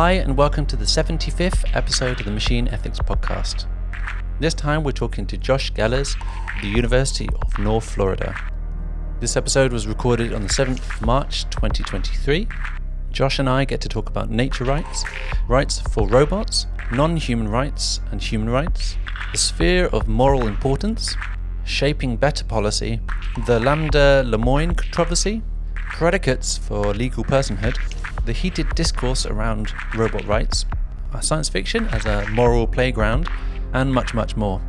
Hi, and welcome to the 75th episode of the Machine Ethics Podcast. This time we're talking to Josh Gellers of the University of North Florida. This episode was recorded on the 7th of March 2023. Josh and I get to talk about nature rights, rights for robots, non-human rights and human rights, the sphere of moral importance, shaping better policy, the Lamda Lemoine controversy, predicates for legal personhood, the heated discourse around robot rights, science fiction as a moral playground, and much, much more.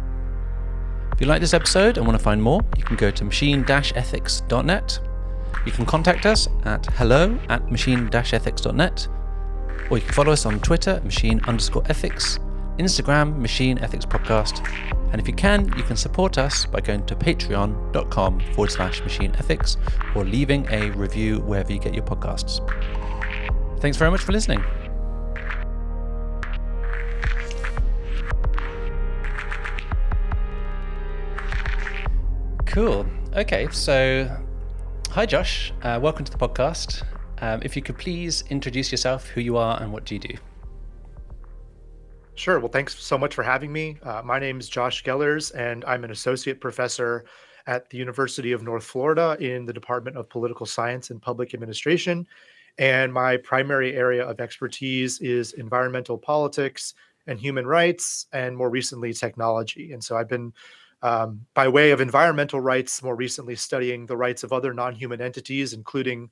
If you like this episode and want to find more, you can go to machine-ethics.net. You can contact us at hello@machine-ethics.net, or you can follow us on Twitter at machine_ethics, Instagram Machine Ethics Podcast, and if you can support us by going to patreon.com/machine ethics or leaving a review wherever you get your podcasts. Thanks very much for listening. Cool. Okay, so hi Josh, welcome to the podcast. If you could please introduce yourself, who you are and what do you do? Sure. Well, thanks so much for having me. My name is Josh Gellers, and I'm an associate professor at the University of North Florida in the Department of Political Science and Public Administration. And my primary area of expertise is environmental politics and human rights, and more recently, technology. And so I've been, by way of environmental rights, more recently studying the rights of other non-human entities, including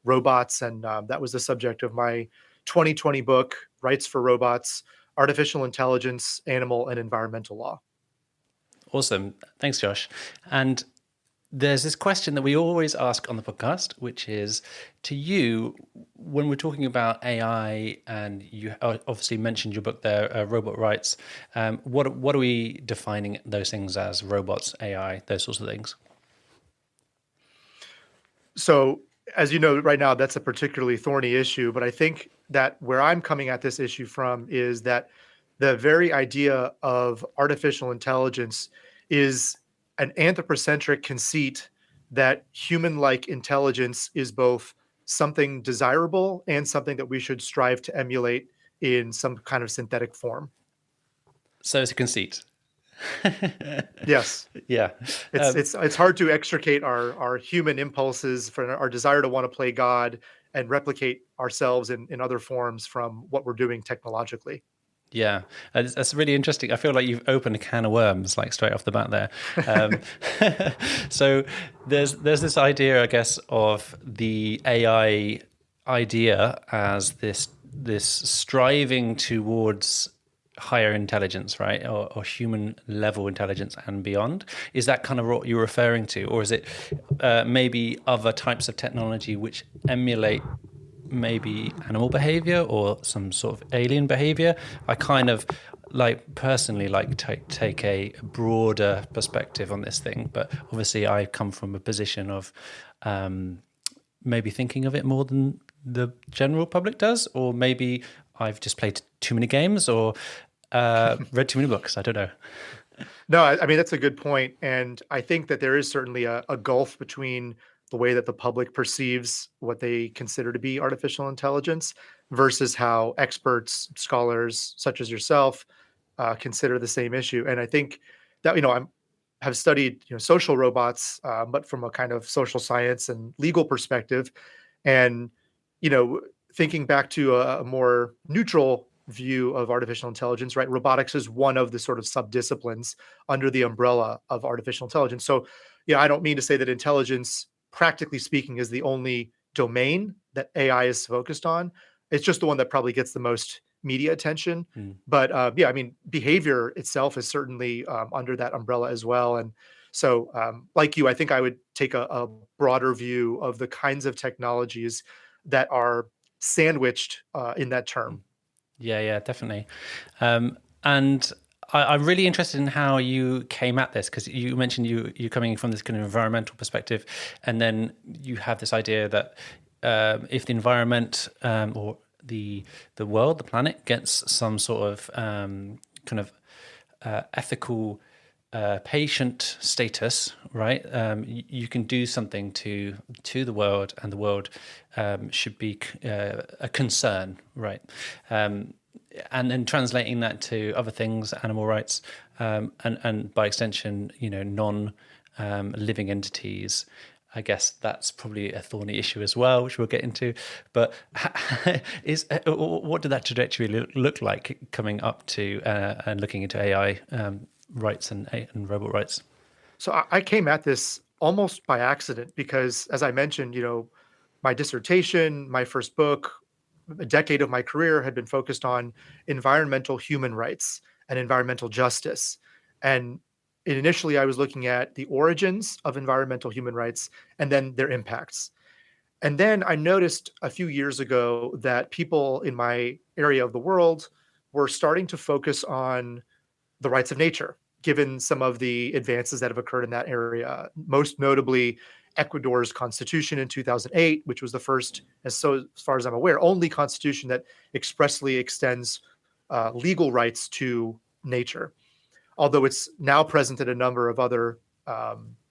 robots. And that was the subject of my 2020 book, Rights for Robots, Artificial Intelligence, Animal and Environmental Law. Awesome. Thanks, Josh. And there's this question that we always ask on the podcast, which is to you, when we're talking about AI, and you obviously mentioned your book there, Robot Rights, what are we defining those things as? Robots, AI, those sorts of things? So, as you know, right now, that's a particularly thorny issue, but I think that where I'm coming at this issue from is that the very idea of artificial intelligence is an anthropocentric conceit that human-like intelligence is both something desirable and something that we should strive to emulate in some kind of synthetic form. So it's a conceit. Yes. Yeah. It's hard to extricate our human impulses from our desire to want to play God and replicate ourselves in other forms from what we're doing technologically. Yeah, that's really interesting. I feel like you've opened a can of worms, like straight off the bat there. So there's this idea, I guess, of the AI idea as this striving towards higher intelligence, right, or human level intelligence and beyond. Is that kind of what you're referring to, or is it maybe other types of technology which emulate maybe animal behavior or some sort of alien behavior? I kind of personally take a broader perspective on this thing, but obviously I come from a position of maybe thinking of it more than the general public does, or maybe I've just played too many games or read too many books. I don't know. No, I mean, that's a good point. And I think that there is certainly a gulf between the way that the public perceives what they consider to be artificial intelligence versus how experts, scholars such as yourself, consider the same issue. And I think that, have studied, social robots, but from a kind of social science and legal perspective. And, thinking back to a more neutral view of artificial intelligence, right? Robotics is one of the sort of subdisciplines under the umbrella of artificial intelligence. So, I don't mean to say that intelligence, practically speaking, is the only domain that AI is focused on. It's just the one that probably gets the most media attention. But I mean, behavior itself is certainly under that umbrella as well. And so, like you, I think I would take a broader view of the kinds of technologies that are sandwiched in that term. Yeah, definitely. And I'm really interested in how you came at this, because you mentioned you're coming from this kind of environmental perspective, and then you have this idea that if the environment or the world, the planet, gets some sort of kind of ethical patient status, right? You can do something to the world, and the world should be a concern, right? And then translating that to other things, animal rights, and by extension, non living entities. I guess that's probably a thorny issue as well, which we'll get into. But what did that trajectory look like coming up to and looking into AI rights and robot rights? So I came at this almost by accident because, as I mentioned, my dissertation, my first book, a decade of my career had been focused on environmental human rights and environmental justice. And initially, I was looking at the origins of environmental human rights and then their impacts. And then I noticed a few years ago that people in my area of the world were starting to focus on the rights of nature, given some of the advances that have occurred in that area, most notably Ecuador's constitution in 2008, which was the first, as far as I'm aware, only constitution that expressly extends legal rights to nature. Although it's now present at a number of other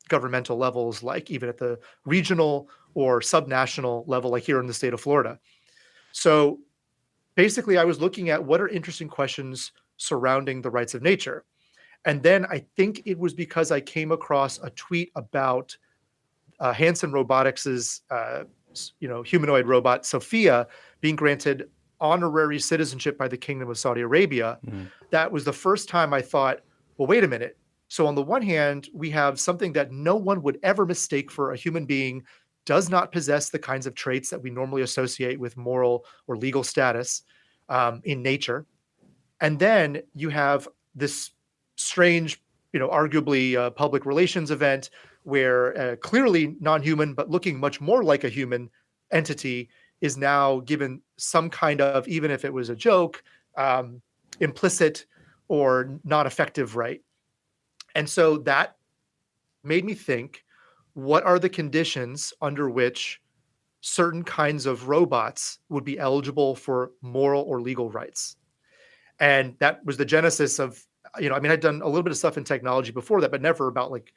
governmental levels, like even at the regional or subnational level, like here in the state of Florida. So basically, I was looking at what are interesting questions surrounding the rights of nature. And then I think it was because I came across a tweet about Hanson Robotics's, humanoid robot Sophia being granted honorary citizenship by the Kingdom of Saudi Arabia. That was the first time I thought, well, wait a minute. So on the one hand, we have something that no one would ever mistake for a human being, does not possess the kinds of traits that we normally associate with moral or legal status in nature. And then you have this strange, arguably public relations event where clearly non-human, but looking much more like a human entity is now given some kind of, even if it was a joke, implicit or not effective right. And so that made me think, what are the conditions under which certain kinds of robots would be eligible for moral or legal rights? And that was the genesis of, I'd done a little bit of stuff in technology before that, but never about like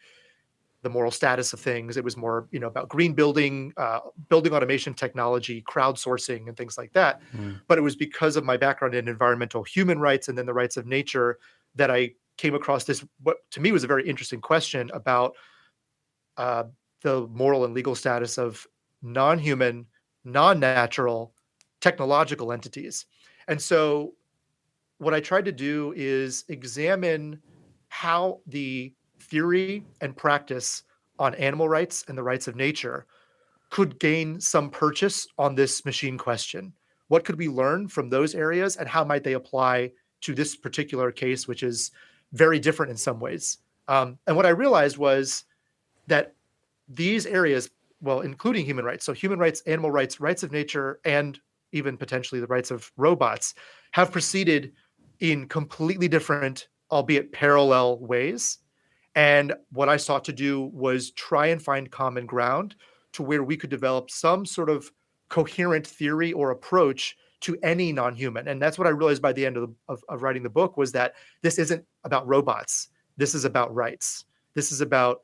the moral status of things. It was more, about green building, building automation technology, crowdsourcing, and things like that. But it was because of my background in environmental human rights and then the rights of nature that I came across this, what to me was a very interesting question about the moral and legal status of non-human, non-natural technological entities. And so what I tried to do is examine how the theory and practice on animal rights and the rights of nature could gain some purchase on this machine question. What could we learn from those areas, and how might they apply to this particular case, which is very different in some ways? And what I realized was that these areas, well, including human rights, so human rights, animal rights, rights of nature, and even potentially the rights of robots, have proceeded in completely different, albeit parallel ways. And what I sought to do was try and find common ground to where we could develop some sort of coherent theory or approach to any non-human. And that's what I realized by the end of writing the book, was that this isn't about robots. This is about rights. This is about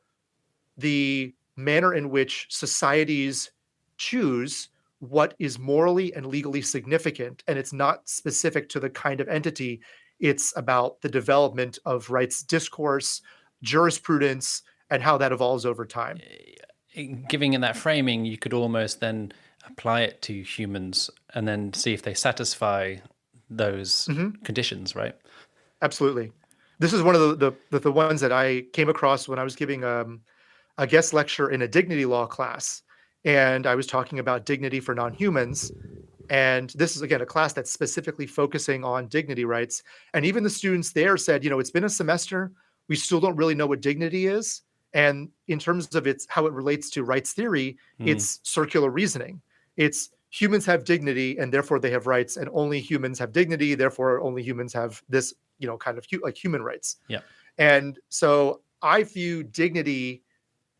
the manner in which societies choose what is morally and legally significant. And it's not specific to the kind of entity. It's about the development of rights discourse, jurisprudence, and how that evolves over time. Giving it that framing, you could almost then apply it to humans and then see if they satisfy those conditions, right? Absolutely. This is one of the ones that I came across when I was giving a guest lecture in a dignity law class. And I was talking about dignity for non-humans. And this is, again, a class that's specifically focusing on dignity rights. And even the students there said, it's been a semester. We still don't really know what dignity is. And in terms of how it relates to rights theory, it's circular reasoning. It's humans have dignity and therefore they have rights, and only humans have dignity, therefore only humans have this, kind of like human rights. Yeah. And so I view dignity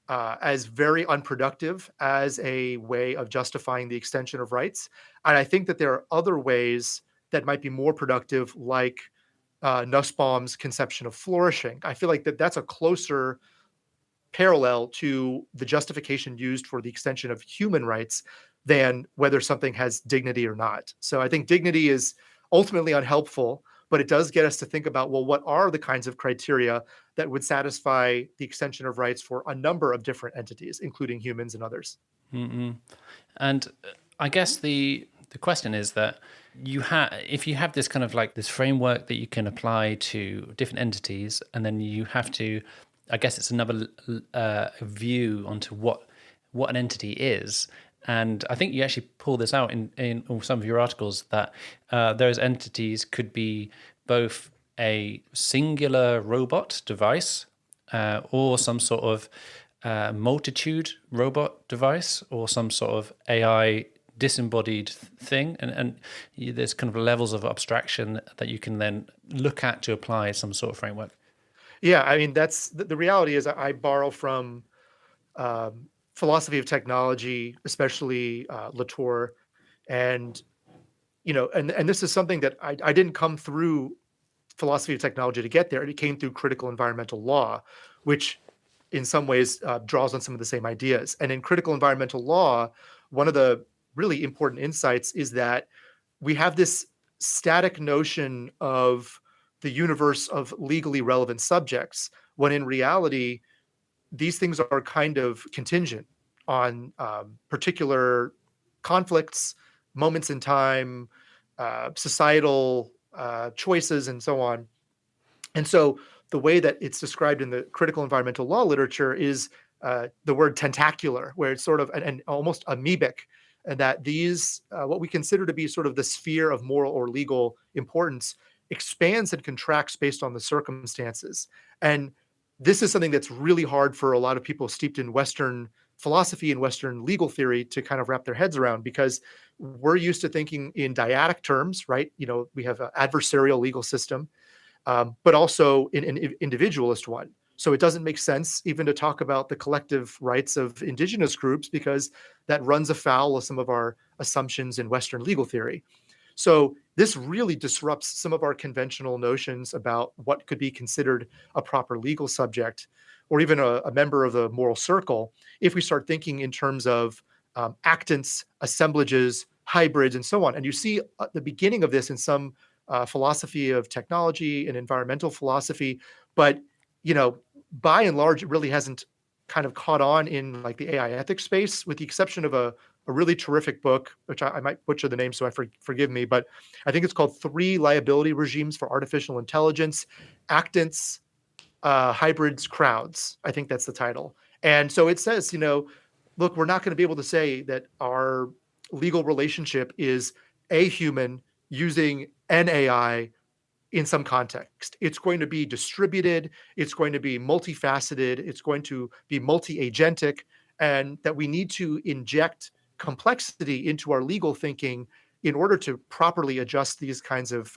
as very unproductive as a way of justifying the extension of rights. And I think that there are other ways that might be more productive, like Nussbaum's conception of flourishing. I feel like that's a closer parallel to the justification used for the extension of human rights than whether something has dignity or not. So I think dignity is ultimately unhelpful, but it does get us to think about, well, what are the kinds of criteria that would satisfy the extension of rights for a number of different entities, including humans and others? Mm-mm. And I guess the question is that if you have this kind of like this framework that you can apply to different entities, and then you have to, I guess it's another view onto what an entity is. And I think you actually pull this out in some of your articles that those entities could be both a singular robot device or some sort of multitude robot device or some sort of AI disembodied thing, and there's kind of levels of abstraction that you can then look at to apply some sort of framework. Yeah, I mean, that's the reality is I borrow from philosophy of technology, especially Latour, and and this is something that I didn't come through philosophy of technology to get there. It came through critical environmental law, which in some ways draws on some of the same ideas. And in critical environmental law, one of the really important insights is that we have this static notion of the universe of legally relevant subjects, when in reality, these things are kind of contingent on particular conflicts, moments in time, societal choices, and so on. And so the way that it's described in the critical environmental law literature is the word tentacular, where it's sort of an almost amoebic, and that these, what we consider to be sort of the sphere of moral or legal importance, expands and contracts based on the circumstances. And this is something that's really hard for a lot of people steeped in Western philosophy and Western legal theory to kind of wrap their heads around, because we're used to thinking in dyadic terms, right? We have an adversarial legal system, but also in an individualist one. So it doesn't make sense even to talk about the collective rights of indigenous groups, because that runs afoul of some of our assumptions in Western legal theory. So this really disrupts some of our conventional notions about what could be considered a proper legal subject, or even a member of the moral circle, if we start thinking in terms of actants, assemblages, hybrids, and so on. And you see the beginning of this in some philosophy of technology and environmental philosophy, but by and large, it really hasn't kind of caught on in like the AI ethics space, with the exception of a really terrific book, which I might butcher the name, so forgive me, but I think it's called Three Liability Regimes for Artificial Intelligence, Actants, Hybrids, Crowds. I think that's the title. And so it says, look, we're not going to be able to say that our legal relationship is a human using an AI in some context. It's going to be distributed, it's going to be multifaceted, it's going to be multi-agentic, and that we need to inject complexity into our legal thinking in order to properly adjust these kinds of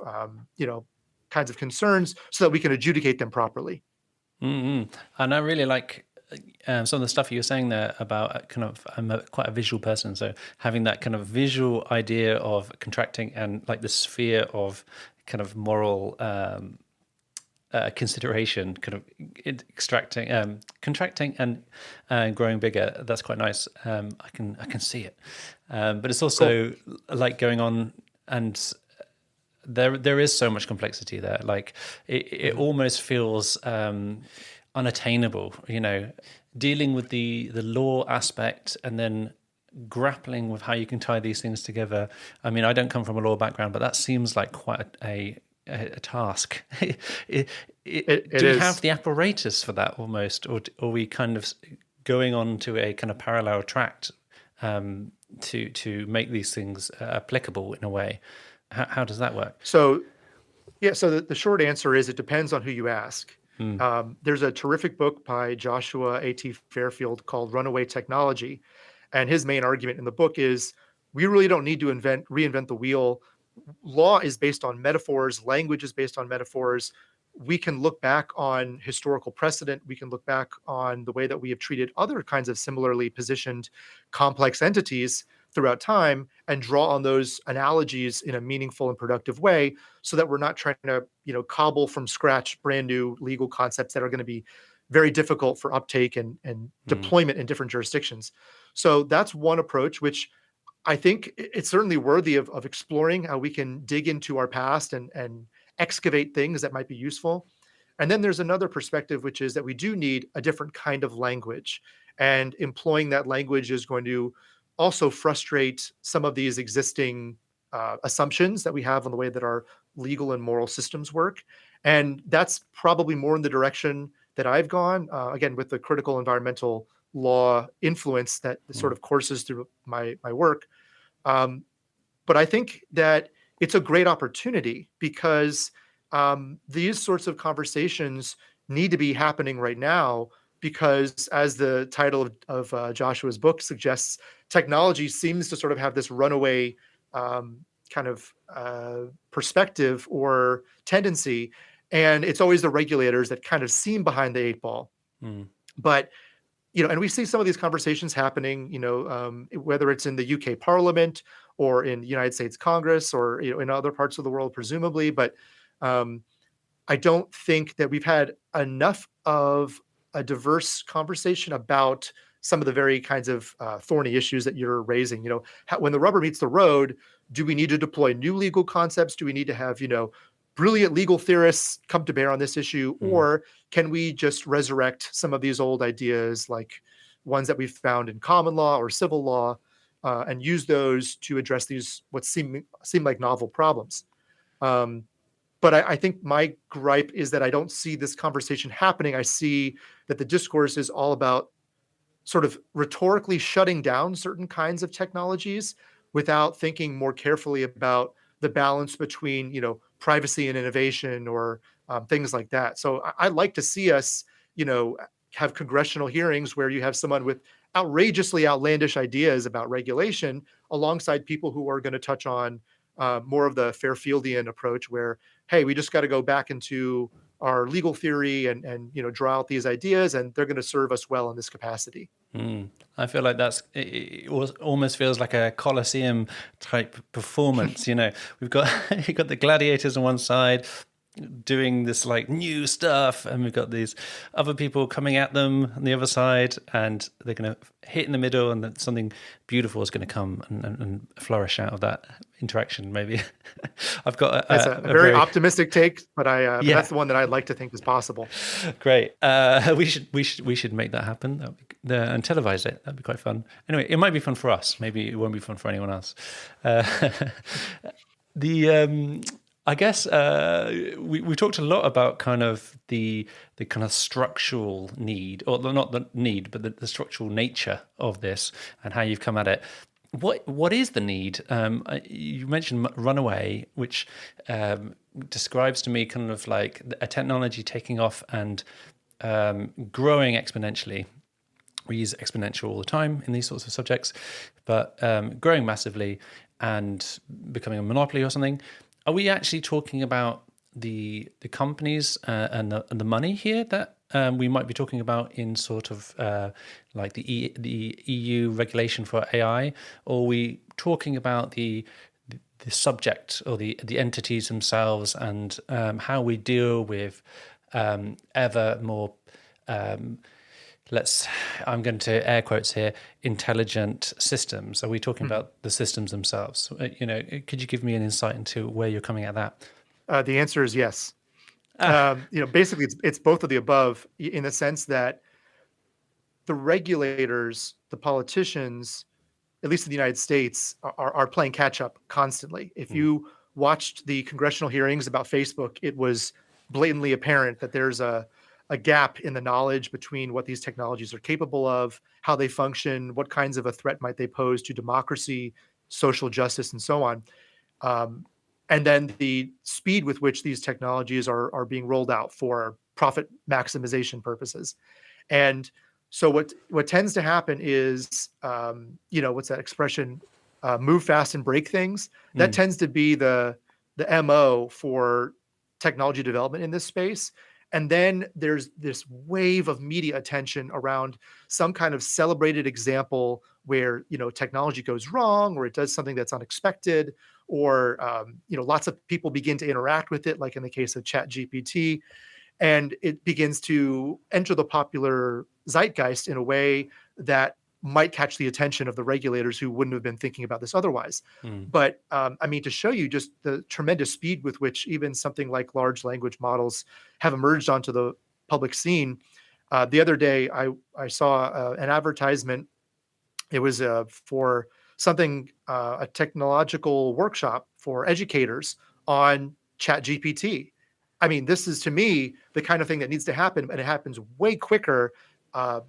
concerns, so that we can adjudicate them properly. Mm-hmm. And I really like some of the stuff you were saying there about I'm quite a visual person, so having that kind of visual idea of contracting and like the sphere of kind of moral consideration, kind of extracting, contracting, and growing bigger. That's quite nice. I can see it, but it's also cool. Like going on, and there is so much complexity there. Like it almost feels unattainable. Dealing with the law aspect and then grappling with how you can tie these things together. I mean, I don't come from a law background, but that seems like quite a task. Do we have the apparatus for that almost, or are we kind of going on to a kind of parallel track to make these things applicable in a way? How does that work? So the short answer is it depends on who you ask. There's a terrific book by Joshua A.T. Fairfield called Runaway Technology. And his main argument in the book is we really don't need to reinvent the wheel. Law is based on metaphors. Language is based on metaphors. We can look back on historical precedent. We can look back on the way that we have treated other kinds of similarly positioned complex entities throughout time and draw on those analogies in a meaningful and productive way, so that we're not trying to, cobble from scratch brand new legal concepts that are going to be very difficult for uptake and Mm. deployment in different jurisdictions. So that's one approach, which I think it's certainly worthy of exploring how we can dig into our past and excavate things that might be useful. And then there's another perspective, which is that we do need a different kind of language. And employing that language is going to also frustrate some of these existing assumptions that we have on the way that our legal and moral systems work. And that's probably more in the direction that I've gone, again, with the critical environmental law influence that sort Mm. of courses through my work. Um, but I think that it's a great opportunity because these sorts of conversations need to be happening right now because, as the title of Joshua's book suggests, technology seems to sort of have this runaway kind of perspective or tendency. And it's always the regulators that kind of seem behind the eight ball. Mm. But and we see some of these conversations happening, whether it's in the UK Parliament or in the United States Congress or in other parts of the world, presumably. But um, I don't think that we've had enough of a diverse conversation about some of the very kinds of thorny issues that you're raising. When the rubber meets the road, do we need to deploy new legal concepts? Do we need to have brilliant legal theorists come to bear on this issue, Mm. or can we just resurrect some of these old ideas, like ones that we've found in common law or civil law, and use those to address these what seem like novel problems? Um, but I think my gripe is that I don't see this conversation happening. I see that the discourse is all about sort of rhetorically shutting down certain kinds of technologies without thinking more carefully about the balance between privacy and innovation, or things like that. So I'd like to see us have congressional hearings where you have someone with outrageously outlandish ideas about regulation alongside people who are going to touch on more of the Fairfieldian approach, where, hey, we just got to go back into our legal theory and draw out these ideas, and they're going to serve us well in this capacity. Mm. I feel like almost feels like a Colosseum type performance. We've got you've got the gladiators on one side doing this like new stuff, and we've got these other people coming at them on the other side, and they're going to hit in the middle, and then something beautiful is going to come and flourish out of that interaction. Maybe I've got That's a very optimistic take, but but Yeah. that's the one that I'd like to think is possible. Great. We should make that happen. And televise it. That'd be quite fun. Anyway, it might be fun for us. Maybe it won't be fun for anyone else. The I guess we talked a lot about kind of the kind of structural need, or not the need, but the structural nature of this and how you've come at it. What is the need? You mentioned runaway, which describes to me kind of like a technology taking off and growing exponentially. We use exponential all the time in these sorts of subjects, but growing massively and becoming a monopoly or something. Are we actually talking about the companies and the money here that we might be talking about in sort of like the EU regulation for AI, or are we talking about the subject or the entities themselves and how we deal with ever more I'm going to air quotes here, intelligent systems? Are we talking about the systems themselves? Could you give me an insight into where you're coming at that? The answer is yes. Basically, it's both of the above, in the sense that the regulators, the politicians, at least in the United States, are playing catch up constantly. If you watched the congressional hearings about Facebook, it was blatantly apparent that there's a gap in the knowledge between what these technologies are capable of, how they function, what kinds of a threat might they pose to democracy, social justice, and so on. And then the speed with which these technologies are being rolled out for profit maximization purposes. And so what tends to happen is, what's that expression? Move fast and break things. That tends to be the MO for technology development in this space. And then there's this wave of media attention around some kind of celebrated example where, technology goes wrong, or it does something that's unexpected, or lots of people begin to interact with it, like in the case of ChatGPT, and it begins to enter the popular zeitgeist in a way that might catch the attention of the regulators who wouldn't have been thinking about this otherwise. Mm. But to show you just the tremendous speed with which even something like large language models have emerged onto the public scene. The other day, I saw an advertisement. It was for something, a technological workshop for educators on ChatGPT. This is, to me, the kind of thing that needs to happen, and it happens way quicker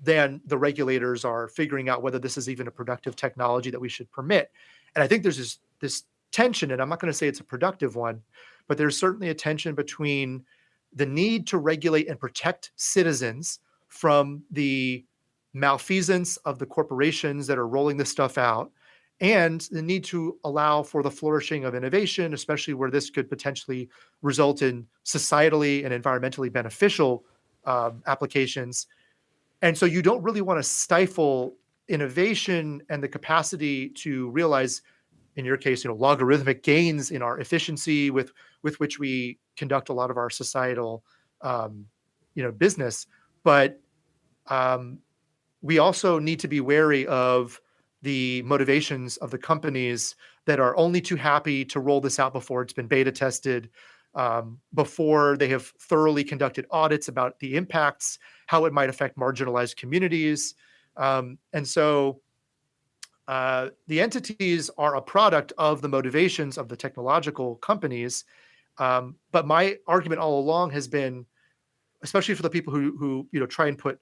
than the regulators are figuring out whether this is even a productive technology that we should permit. And I think there's this tension, and I'm not going to say it's a productive one, but there's certainly a tension between the need to regulate and protect citizens from the malfeasance of the corporations that are rolling this stuff out, and the need to allow for the flourishing of innovation, especially where this could potentially result in societally and environmentally beneficial applications. And so you don't really want to stifle innovation and the capacity to realize, in your case, logarithmic gains in our efficiency with which we conduct a lot of our societal, business. But we also need to be wary of the motivations of the companies that are only too happy to roll this out before it's been beta tested, before they have thoroughly conducted audits about the impacts, how it might affect marginalized communities. And so the entities are a product of the motivations of the technological companies. But my argument all along has been, especially for the people who try and put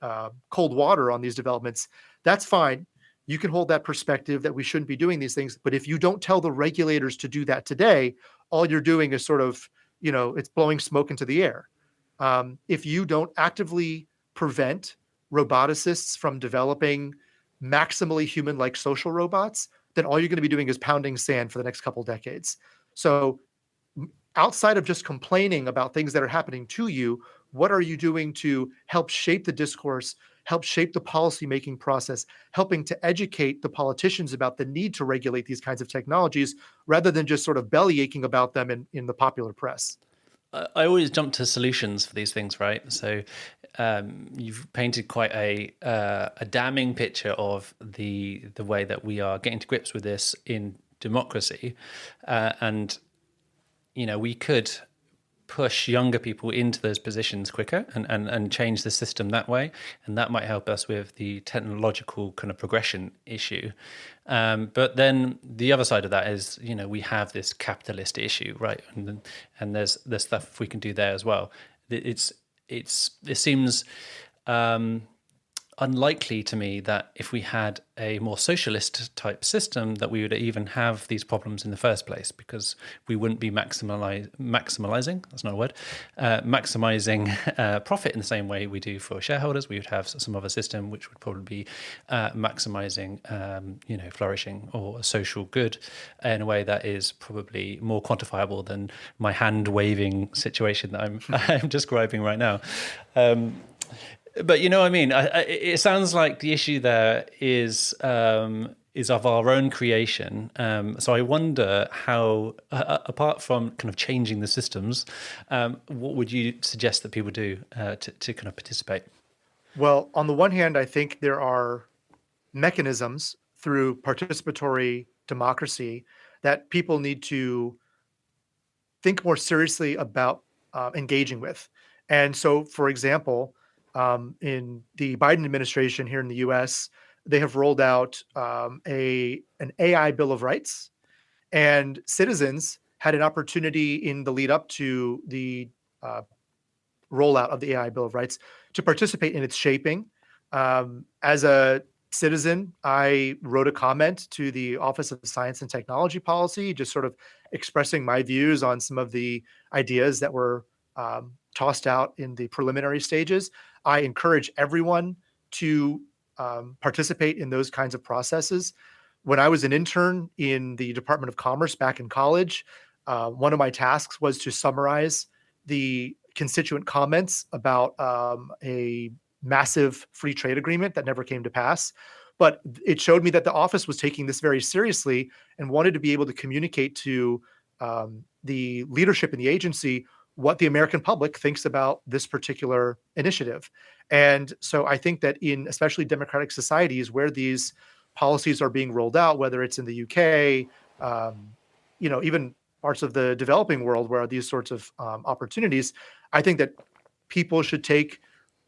cold water on these developments, that's fine. You can hold that perspective that we shouldn't be doing these things. But if you don't tell the regulators to do that today, all you're doing is sort of, it's blowing smoke into the air. If you don't actively prevent roboticists from developing maximally human-like social robots, then all you're going to be doing is pounding sand for the next couple decades. So outside of just complaining about things that are happening to you, what are you doing to help shape the discourse, help shape the policymaking process, helping to educate the politicians about the need to regulate these kinds of technologies, rather than just sort of belly aching about them in the popular press? I always jump to solutions for these things, right? So you've painted quite a damning picture of the way that we are getting to grips with this in democracy, and we could push younger people into those positions quicker and change the system that way. And that might help us with the technological kind of progression issue. But then the other side of that is, we have this capitalist issue, right? And there's stuff we can do there as well. It seems unlikely to me that if we had a more socialist type system that we would even have these problems in the first place, because we wouldn't be maximizing, that's not a word, maximizing profit in the same way we do for shareholders. We would have some other system which would probably be maximizing flourishing or social good in a way that is probably more quantifiable than my hand waving situation that I'm describing right now. But you know what I mean? It sounds like the issue there is of our own creation. So I wonder how, apart from kind of changing the systems, what would you suggest that people do to kind of participate? Well, on the one hand, I think there are mechanisms through participatory democracy that people need to think more seriously about engaging with. And so, for example, in the Biden administration here in the U.S., they have rolled out an AI Bill of Rights, and citizens had an opportunity in the lead up to the rollout of the AI Bill of Rights to participate in its shaping. As a citizen, I wrote a comment to the Office of Science and Technology Policy, just sort of expressing my views on some of the ideas that were tossed out in the preliminary stages. I encourage everyone to participate in those kinds of processes. When I was an intern in the Department of Commerce back in college, one of my tasks was to summarize the constituent comments about a massive free trade agreement that never came to pass. But it showed me that the office was taking this very seriously and wanted to be able to communicate to the leadership in the agency what the American public thinks about this particular initiative. And so I think that in especially democratic societies where these policies are being rolled out, whether it's in the UK, even parts of the developing world where these sorts of opportunities, I think that people should take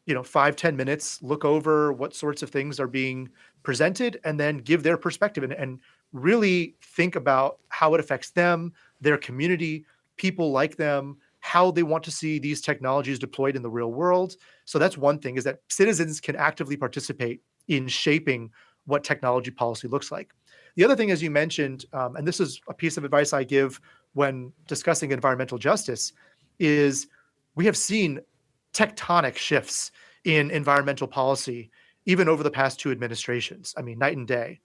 5-10 minutes, look over what sorts of things are being presented, and then give their perspective and really think about how it affects them, their community, people like them, how they want to see these technologies deployed in the real world. So that's one thing, is that citizens can actively participate in shaping what technology policy looks like. The other thing, as you mentioned, and this is a piece of advice I give when discussing environmental justice, is we have seen tectonic shifts in environmental policy, even over the past 2 administrations. I mean, night and day.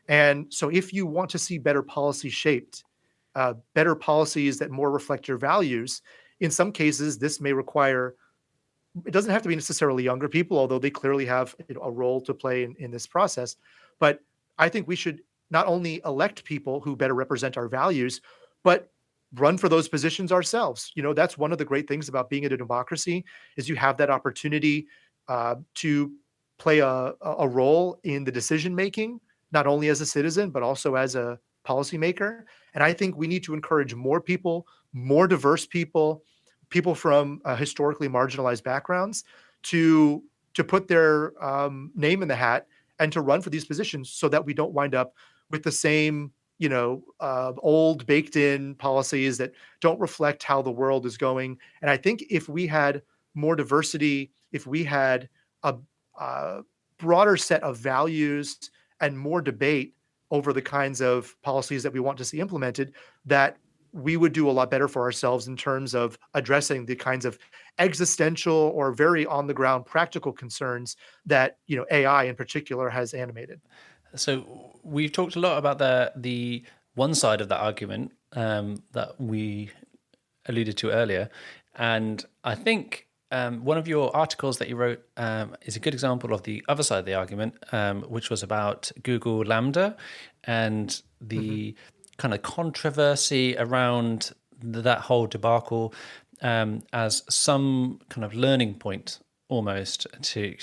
And so if you want to see better policy shaped, better policies that more reflect your values, in some cases, this may require, it doesn't have to be necessarily younger people, although they clearly have a role to play in this process. But I think we should not only elect people who better represent our values, but run for those positions ourselves. That's one of the great things about being in a democracy, is you have that opportunity to play a role in the decision making, not only as a citizen, but also as a policymaker. And I think we need to encourage more people, more diverse people from historically marginalized backgrounds to put their name in the hat and to run for these positions, so that we don't wind up with the same old baked in policies that don't reflect how the world is going. And I think if we had more diversity, if we had a broader set of values and more debate over the kinds of policies that we want to see implemented, that we would do a lot better for ourselves in terms of addressing the kinds of existential or very on the ground practical concerns that AI in particular has animated. So we've talked a lot about the one side of that argument that we alluded to earlier, and I think one of your articles that you wrote is a good example of the other side of the argument, which was about Google Lamda and the kind of controversy around that whole debacle as some kind of learning point, almost to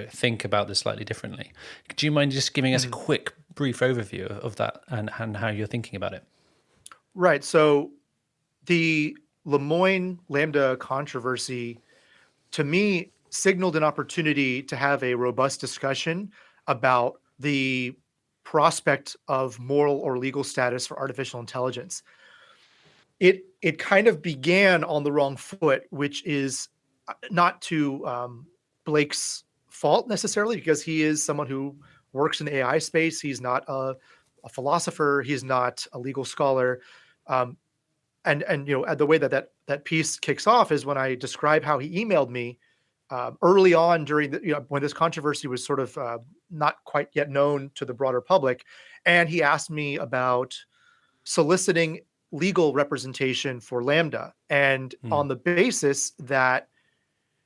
think about this slightly differently. Do you mind just giving us a quick, brief overview of that and how you're thinking about it? Right. So the Lemoine Lambda controversy, to me, signaled an opportunity to have a robust discussion about the prospect of moral or legal status for artificial intelligence. It kind of began on the wrong foot, which is not to Blake's fault necessarily, because he is someone who works in the AI space. He's not a philosopher. He's not a legal scholar. And the way that piece kicks off is when I describe how he emailed me early on during when this controversy was sort of not quite yet known to the broader public, and he asked me about soliciting legal representation for Lambda, and on the basis that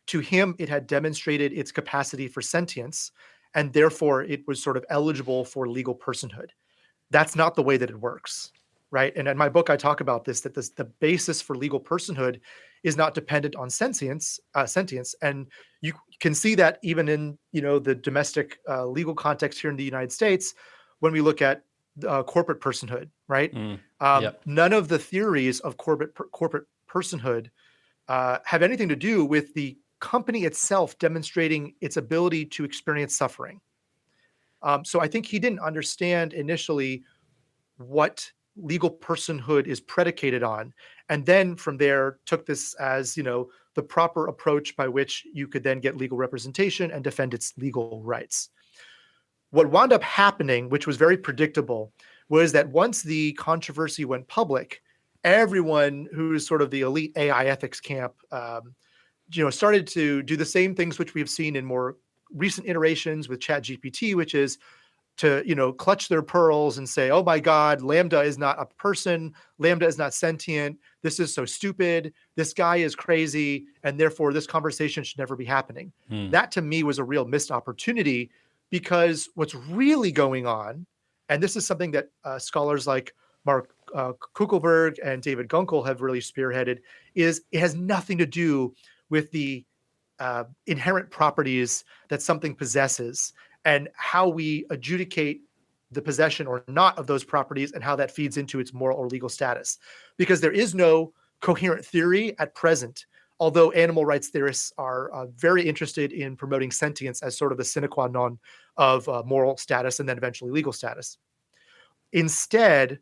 to him it had demonstrated its capacity for sentience, and therefore it was sort of eligible for legal personhood. That's not the way that it works. Right. And in my book, I talk about this, that the basis for legal personhood is not dependent on sentience. And you can see that even in, the domestic legal context here in the United States, when we look at corporate personhood, right? Yep. None of the theories of corporate personhood have anything to do with the company itself demonstrating its ability to experience suffering. So I think he didn't understand initially what legal personhood is predicated on, and then from there took this as the proper approach by which you could then get legal representation and defend its legal rights. What wound up happening, which was very predictable, was that once the controversy went public, everyone who's sort of the elite AI ethics camp started to do the same things which we've seen in more recent iterations with ChatGPT, which is to, clutch their pearls and say, oh my God, Lambda is not a person. Lambda is not sentient. This is so stupid. This guy is crazy. And therefore this conversation should never be happening. That to me was a real missed opportunity, because what's really going on, and this is something that scholars like Mark Kuckelberg and David Gunkel have really spearheaded, is it has nothing to do with the inherent properties that something possesses and how we adjudicate the possession or not of those properties and how that feeds into its moral or legal status. Because there is no coherent theory at present, although animal rights theorists are very interested in promoting sentience as sort of the sine qua non of moral status and then eventually legal status. Instead,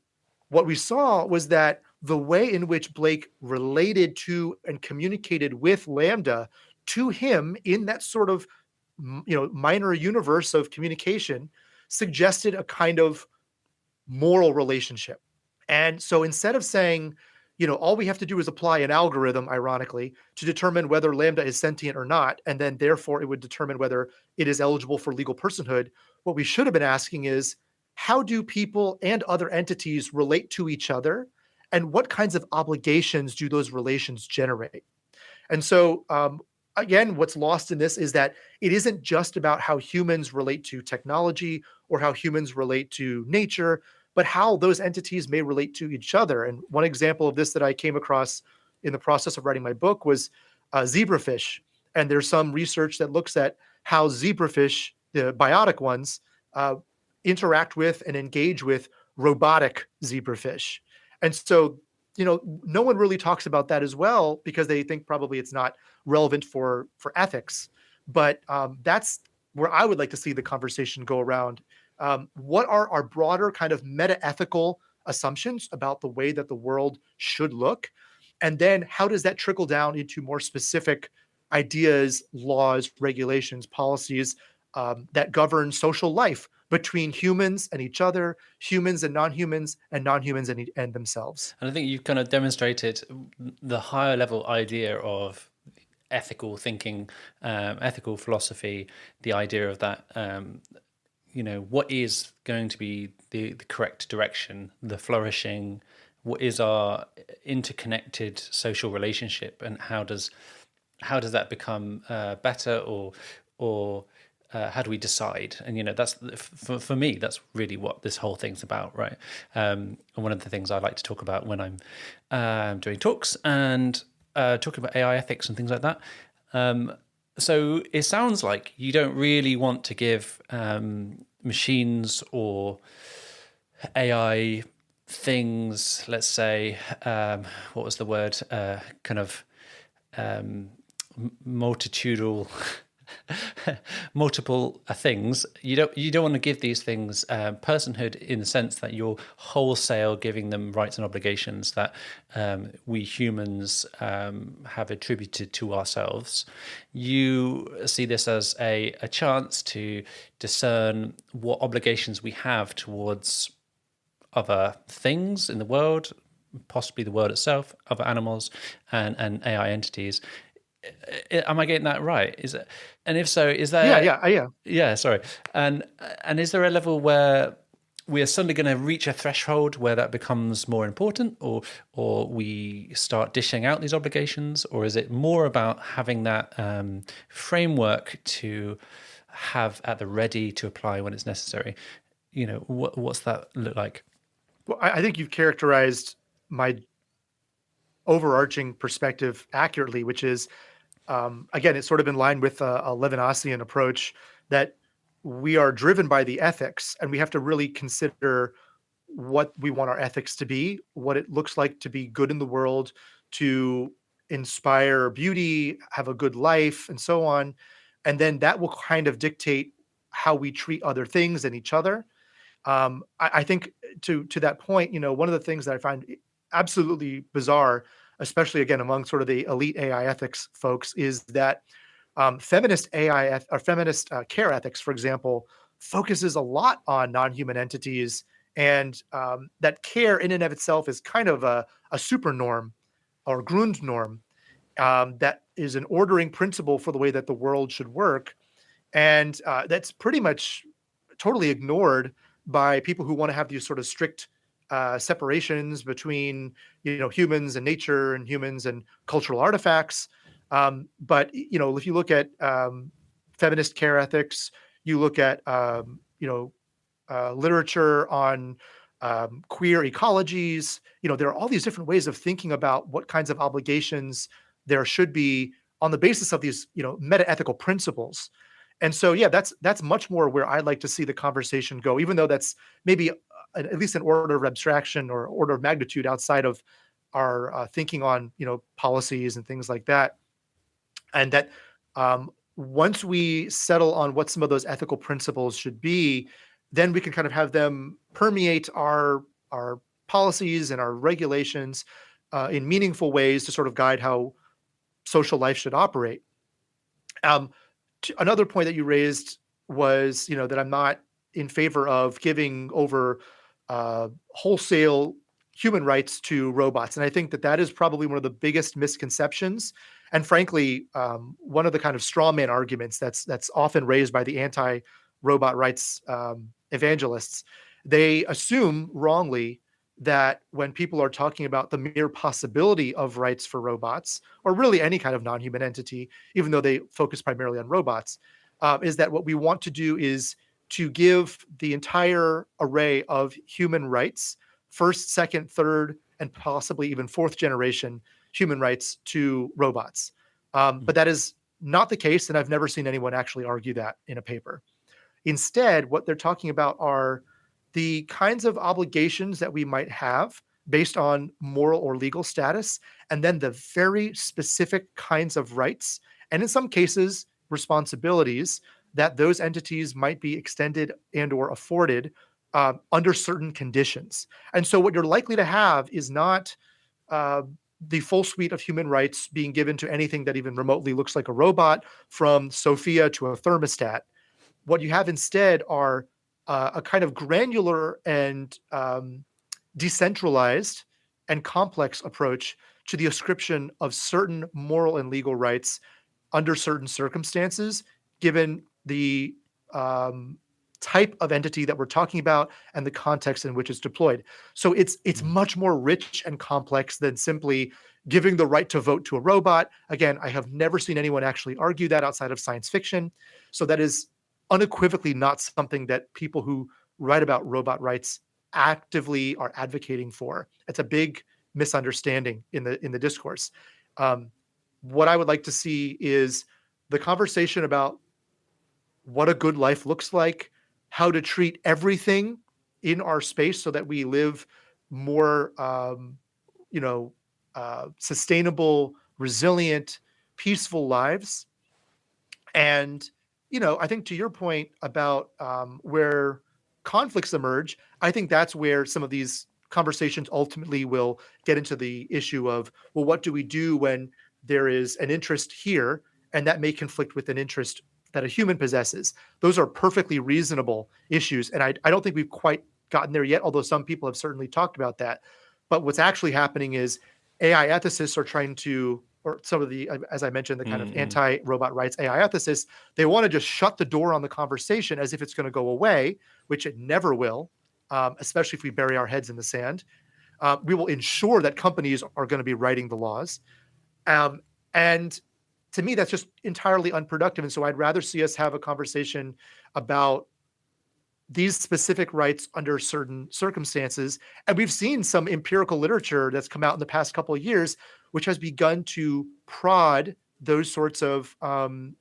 what we saw was that the way in which Blake related to and communicated with Lambda to him in that sort of minor universe of communication suggested a kind of moral relationship. And so instead of saying, all we have to do is apply an algorithm, ironically, to determine whether Lambda is sentient or not, and then therefore it would determine whether it is eligible for legal personhood, what we should have been asking is, how do people and other entities relate to each other? And what kinds of obligations do those relations generate? And so, again, what's lost in this is that it isn't just about how humans relate to technology or how humans relate to nature, but how those entities may relate to each other. And one example of this that I came across in the process of writing my book was zebrafish. And there's some research that looks at how zebrafish, the biotic ones, interact with and engage with robotic zebrafish. And so, no one really talks about that as well, because they think probably it's not relevant for ethics. But that's where I would like to see the conversation go around. What are our broader kind of meta-ethical assumptions about the way that the world should look? And then how does that trickle down into more specific ideas, laws, regulations, policies that govern social life between humans and each other, humans and non-humans and themselves? And I think you've kind of demonstrated the higher level idea of ethical thinking, ethical philosophy, the idea of that, what is going to be the correct direction, the flourishing, what is our interconnected social relationship, and how does that become better, or how do we decide? And that's for me, that's really what this whole thing's about, right? And one of the things I like to talk about when I'm doing talks and talking about AI ethics and things like that. So it sounds like you don't really want to give machines or AI things, let's say, what was the word? Kind of multitudinal. Multiple things. You don't want to give these things personhood, in the sense that you're wholesale giving them rights and obligations that we humans have attributed to ourselves. You see this as a chance to discern what obligations we have towards other things in the world, possibly the world itself, other animals, and AI entities. Am I getting that right? Is it? And if so, is there? Yeah. Sorry. And is there a level where we are suddenly going to reach a threshold where that becomes more important, or we start dishing out these obligations, or is it more about having that framework to have at the ready to apply when it's necessary? What's that look like? Well, I think you've characterized my overarching perspective accurately, which is, again, it's sort of in line with a Levinasian approach that we are driven by the ethics, and we have to really consider what we want our ethics to be, what it looks like to be good in the world, to inspire beauty, have a good life, and so on. And then that will kind of dictate how we treat other things and each other. I think to that point, one of the things that I find absolutely bizarre, especially again among sort of the elite AI ethics folks, is that feminist AI or feminist care ethics, for example, focuses a lot on non-human entities, and that care in and of itself is kind of a super norm or Grundnorm that is an ordering principle for the way that the world should work, and that's pretty much totally ignored by people who want to have these sort of strict separations between humans and nature and humans and cultural artifacts. But if you look at feminist care ethics, you look at literature on queer ecologies. There are all these different ways of thinking about what kinds of obligations there should be on the basis of these meta-ethical principles. And so, yeah, that's much more where I'd like to see the conversation go, even though that's maybe at least an order of abstraction or order of magnitude outside of our thinking on policies and things like that. And that once we settle on what some of those ethical principles should be, then we can kind of have them permeate our policies and our regulations in meaningful ways to sort of guide how social life should operate. Another point that you raised was, that I'm not in favor of giving over wholesale human rights to robots. And I think that is probably one of the biggest misconceptions. And frankly, one of the kind of straw man arguments that's often raised by the anti-robot rights evangelists. They assume wrongly that when people are talking about the mere possibility of rights for robots, or really any kind of non-human entity, even though they focus primarily on robots, is that what we want to do is to give the entire array of human rights, first, second, third, and possibly even fourth generation human rights to robots. But that is not the case, and I've never seen anyone actually argue that in a paper. Instead, what they're talking about are the kinds of obligations that we might have based on moral or legal status, and then the very specific kinds of rights, and in some cases, responsibilities that those entities might be extended and or afforded under certain conditions. And so what you're likely to have is not the full suite of human rights being given to anything that even remotely looks like a robot, from Sophia to a thermostat. What you have instead are a kind of granular and decentralized and complex approach to the ascription of certain moral and legal rights under certain circumstances, given the type of entity that we're talking about and the context in which it's deployed. So it's much more rich and complex than simply giving the right to vote to a robot. Again, I have never seen anyone actually argue that outside of science fiction. So that is unequivocally not something that people who write about robot rights actively are advocating for. It's a big misunderstanding in the discourse. What I would like to see is the conversation about what a good life looks like, how to treat everything in our space so that we live more, sustainable, resilient, peaceful lives. And I think to your point about where conflicts emerge, I think that's where some of these conversations ultimately will get into the issue of, well, what do we do when there is an interest here and that may conflict with an interest that a human possesses? Those are perfectly reasonable issues. And I don't think we've quite gotten there yet, although some people have certainly talked about that. But what's actually happening is AI ethicists are trying to, or some of the, as I mentioned, the kind of anti-robot rights AI ethicists, they want to just shut the door on the conversation as if it's going to go away, which it never will, especially if we bury our heads in the sand. We will ensure that companies are going to be writing the laws. And to me, that's just entirely unproductive. And so I'd rather see us have a conversation about these specific rights under certain circumstances. And we've seen some empirical literature that's come out in the past couple of years, which has begun to prod those sorts of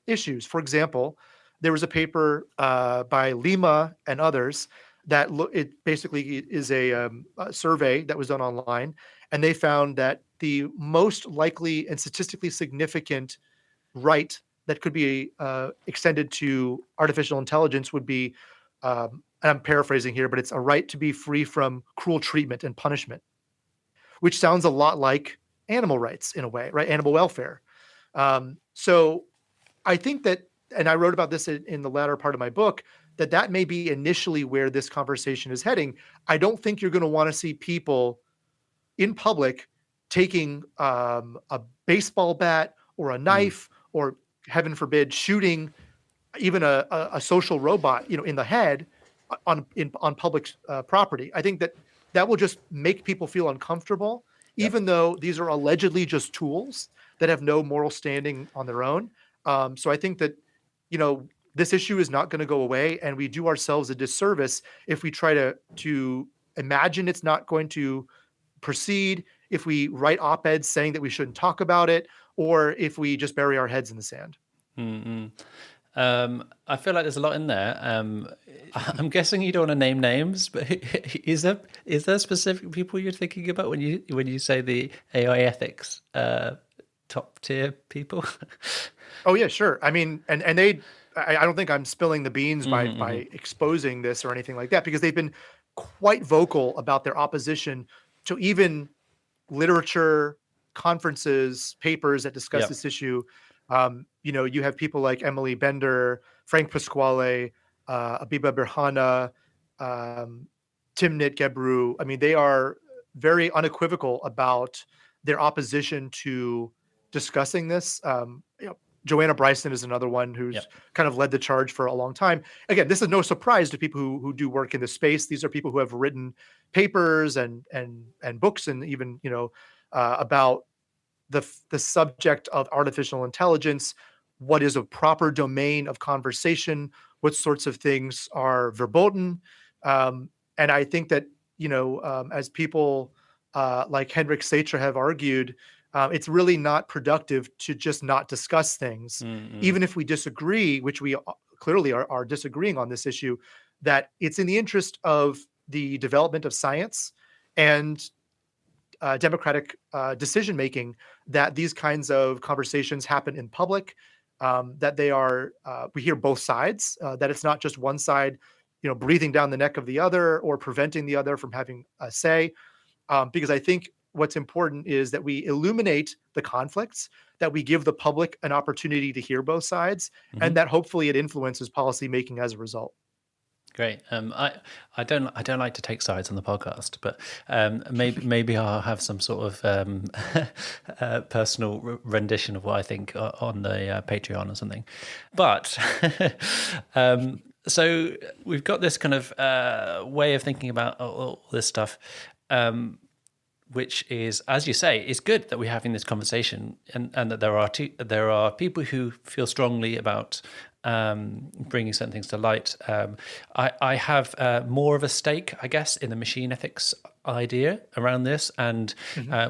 issues. For example, there was a paper by Lima and others that it basically is a survey that was done online, and they found that the most likely and statistically significant right that could be extended to artificial intelligence would be, and I'm paraphrasing here, but it's a right to be free from cruel treatment and punishment, which sounds a lot like animal rights in a way, right? Animal welfare. So I think that, and I wrote about this in the latter part of my book, that may be initially where this conversation is heading. I don't think you're going to want to see people in public taking a baseball bat or a knife or, heaven forbid, shooting even a social robot, in the head, on public property. I think that will just make people feel uncomfortable, Yep. even though these are allegedly just tools that have no moral standing on their own. So I think that, this issue is not going to go away, and we do ourselves a disservice if we try to imagine it's not going to proceed, if we write op-eds saying that we shouldn't talk about it, or if we just bury our heads in the sand. Mm-mm. I feel like there's a lot in there. I'm guessing you don't want to name names, but is there specific people you're thinking about when you say the AI ethics top tier people? Oh yeah, sure. I mean, and I don't think I'm spilling the beans by Mm-hmm, mm-hmm. exposing this or anything like that, because they've been quite vocal about their opposition to even literature, conferences, papers that discuss Yep. this issue. You have people like Emily Bender, Frank Pasquale, Abiba Birhana, Timnit Gebru. I mean, they are very unequivocal about their opposition to discussing this. Joanna Bryson is another one who's Yep. kind of led the charge for a long time. Again, this is no surprise to people who do work in this space. These are people who have written papers and books, and even about the subject of artificial intelligence. What is a proper domain of conversation? What sorts of things are verboten? And I think that as people like Henrik Satra have argued, it's really not productive to just not discuss things, Mm-mm. even if we disagree, which we clearly are disagreeing on this issue. That it's in the interest of the development of science and democratic decision making that these kinds of conversations happen in public. That they are, we hear both sides. That it's not just one side, breathing down the neck of the other or preventing the other from having a say. Because I think what's important is that we illuminate the conflicts, that we give the public an opportunity to hear both sides, Mm-hmm. and that hopefully it influences policy making as a result. Great. I don't like to take sides on the podcast, but maybe I'll have some sort of personal rendition of what I think on the Patreon or something. But so we've got this kind of way of thinking about all this stuff, which is, as you say, it's good that we're having this conversation, and that there are people who feel strongly about bringing certain things to light. I have more of a stake, I guess, in the machine ethics idea around this, and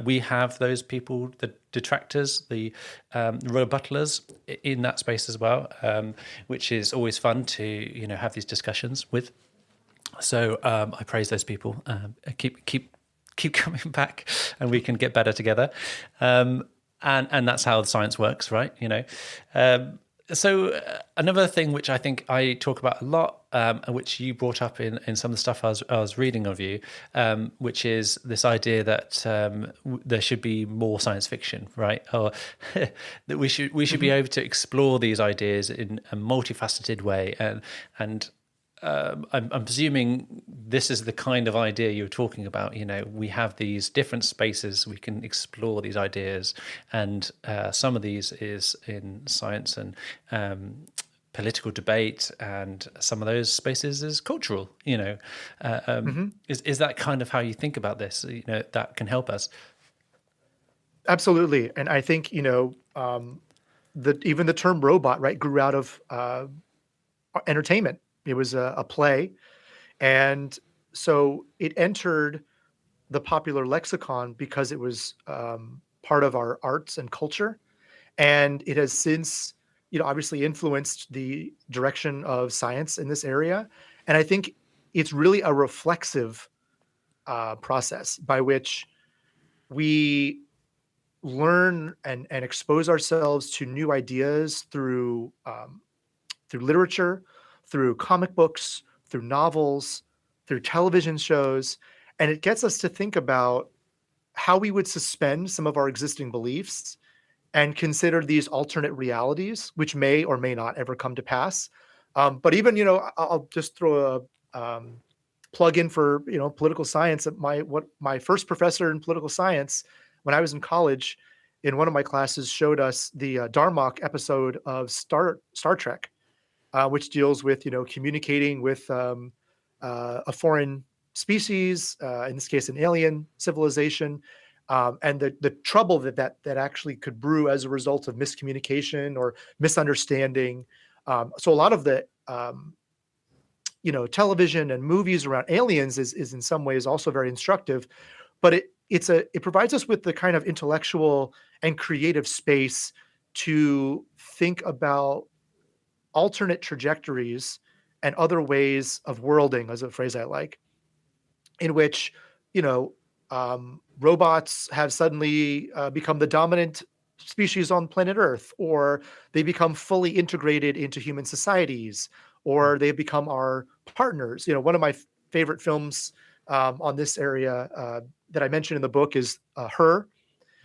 we have those people, the detractors, the rebuttalers in that space as well, which is always fun to have these discussions with. So I praise those people. Keep coming back, and we can get better together. And that's how the science works, right? So another thing which I think I talk about a lot, which you brought up in some of the stuff I was reading of you, which is this idea that there should be more science fiction, right? Or that we should be able to explore these ideas in a multifaceted way, and I'm presuming this is the kind of idea you're talking about. We have these different spaces we can explore these ideas, and some of these is in science and political debate, and some of those spaces is cultural. Is that kind of how you think about this? That can help us. Absolutely, and I think even the term robot, right, grew out of entertainment. It was a play, and so it entered the popular lexicon because it was part of our arts and culture, and it has since, obviously influenced the direction of science in this area. And I think it's really a reflexive process by which we learn and expose ourselves to new ideas through literature, through comic books, through novels, through television shows. And it gets us to think about how we would suspend some of our existing beliefs and consider these alternate realities, which may or may not ever come to pass. But even, I'll just throw a plug in for, political science. My first professor in political science, when I was in college, in one of my classes, showed us the Darmok episode of Star Trek, which deals with communicating with a foreign species, in this case, an alien civilization, and the trouble that actually could brew as a result of miscommunication or misunderstanding. So a lot of the television and movies around aliens is in some ways also very instructive, but it provides us with the kind of intellectual and creative space to think about alternate trajectories and other ways of worlding, as a phrase I like, in which you know robots have suddenly become the dominant species on planet Earth, or they become fully integrated into human societies, or they become our partners. One of my favorite films on this area that I mentioned in the book is Her,